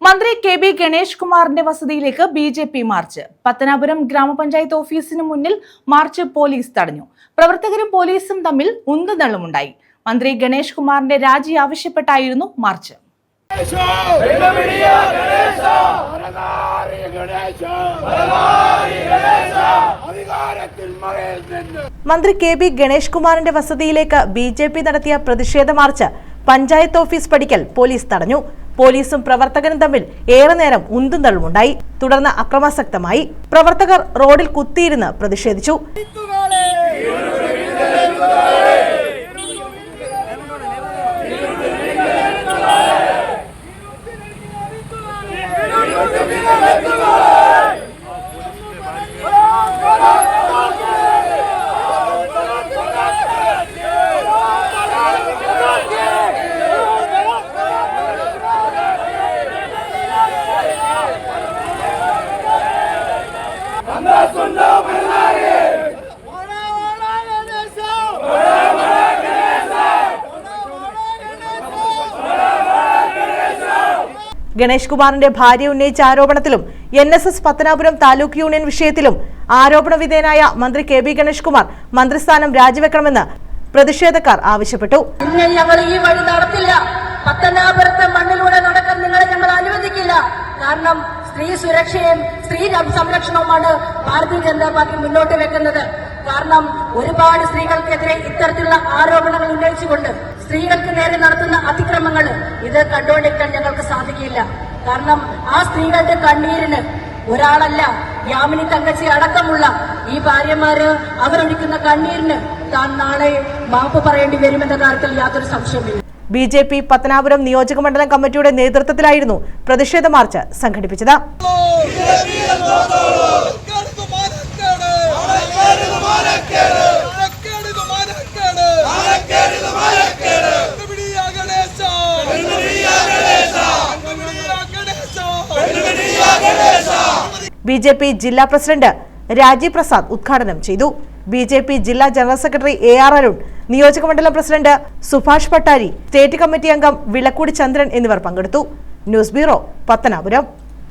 മന്ത്രി കെ.ബി. ഗണേഷ് കുമാറിന്റെ വസതിയിലേക്ക് BJP. March. Pathanapuram ഗ്രാമപഞ്ചായത്ത് ഓഫീസിന് മുന്നിൽ മാർച്ച് പോലീസ് തടഞ്ഞു. പ്രവർത്തകരും പോലീസും തമ്മിൽ ഉന്തുതള്ളുമുണ്ടായി. മന്ത്രി ഗണേഷ് കുമാറിന്റെ രാജി ആവശ്യപ്പെട്ടായിരുന്നു മാർച്ച്. മന്ത്രി കെ.ബി. ഗണേഷ് കുമാറിന്റെ വസതിയിലേക്ക് ബി.ജെ.പി. നടത്തിയ പ്രതിഷേധ മാർച്ച് പഞ്ചായത്ത് ഓഫീസ് പടിക്കൽ പോലീസ് തടഞ്ഞു. പോലീസും പ്രവർത്തകരും തമ്മിൽ ഏറെ നേരം ഉന്തുന്തള്ളുമുണ്ടായി. തുടർന്ന് അക്രമാസക്തമായി. പ്രവർത്തകർ റോഡിൽ കുത്തിയിരുന്ന് പ്രതിഷേധിച്ചു. ഗണേഷ് കുമാറിന്റെ ഭാര്യ ഉന്നയിച്ച ആരോപണത്തിലും NSS പത്തനാപുരം താലൂക്ക് യൂണിയൻ വിഷയത്തിലും ആരോപണ വിധേയനായ മന്ത്രി കെ.ബി. ഗണേഷ് കുമാർ മന്ത്രിസ്ഥാനം രാജിവെക്കണമെന്ന് പ്രതിഷേധക്കാർ ആവശ്യപ്പെട്ടു. ഞങ്ങൾ ഈ വഴി നടത്തില്ല. പത്തനാപുരത്തെ മണ്ണിലൂടെ നടക്കാൻ നിങ്ങളെ ഞങ്ങൾ അനുവദിക്കില്ല. കാരണം സ്ത്രീ സുരക്ഷയും സ്ത്രീ സംരക്ഷണവുമാണ് ഭാരതീയ ജനതാ പാർട്ടി മുന്നോട്ട് വെക്കുന്നത്. കാരണം ഒരുപാട് സ്ത്രീകൾക്കെതിരെ ഇത്തരത്തിലുള്ള ആരോപണങ്ങൾ ഉന്നയിച്ചുകൊണ്ട് സ്ത്രീകൾക്ക് നേരെ നടത്തുന്ന അതിക്രമങ്ങൾ ഇത് കണ്ടുകൊണ്ടിരിക്കാൻ ഞങ്ങൾക്ക് സാധിക്കില്ല. കാരണം ആ സ്ത്രീകളുടെ കണ്ണീരിന് ഒരാളല്ല, യാമിനി തങ്കച്ചി അടക്കമുള്ള ഈ ഭാര്യമാര് അവരൊഴിക്കുന്ന കണ്ണീരിന് താൻ നാളെ മാപ്പ് പറയേണ്ടി വരുമെന്ന കാര്യത്തിൽ യാതൊരു സംശയമില്ല. ബി.ജെ.പി. പത്തനാപുരം നിയോജക മണ്ഡലം കമ്മിറ്റിയുടെ നേതൃത്വത്തിലായിരുന്നു പ്രതിഷേധ മാർച്ച് സംഘടിപ്പിച്ചത്. ബി.ജെ.പി. ജില്ലാ പ്രസിഡന്റ് രാജീവ് പ്രസാദ് ഉദ്ഘാടനം ചെയ്തു. ബി.ജെ.പി. ജില്ലാ ജനറൽ സെക്രട്ടറി A.R. അരുൺ, നിയോജകമണ്ഡലം president Subhash Pattari, state committee അംഗം വിളക്കൂടി ചന്ദ്രൻ എന്നിവർ പങ്കെടുത്തു. News bureau, Pathanapuram.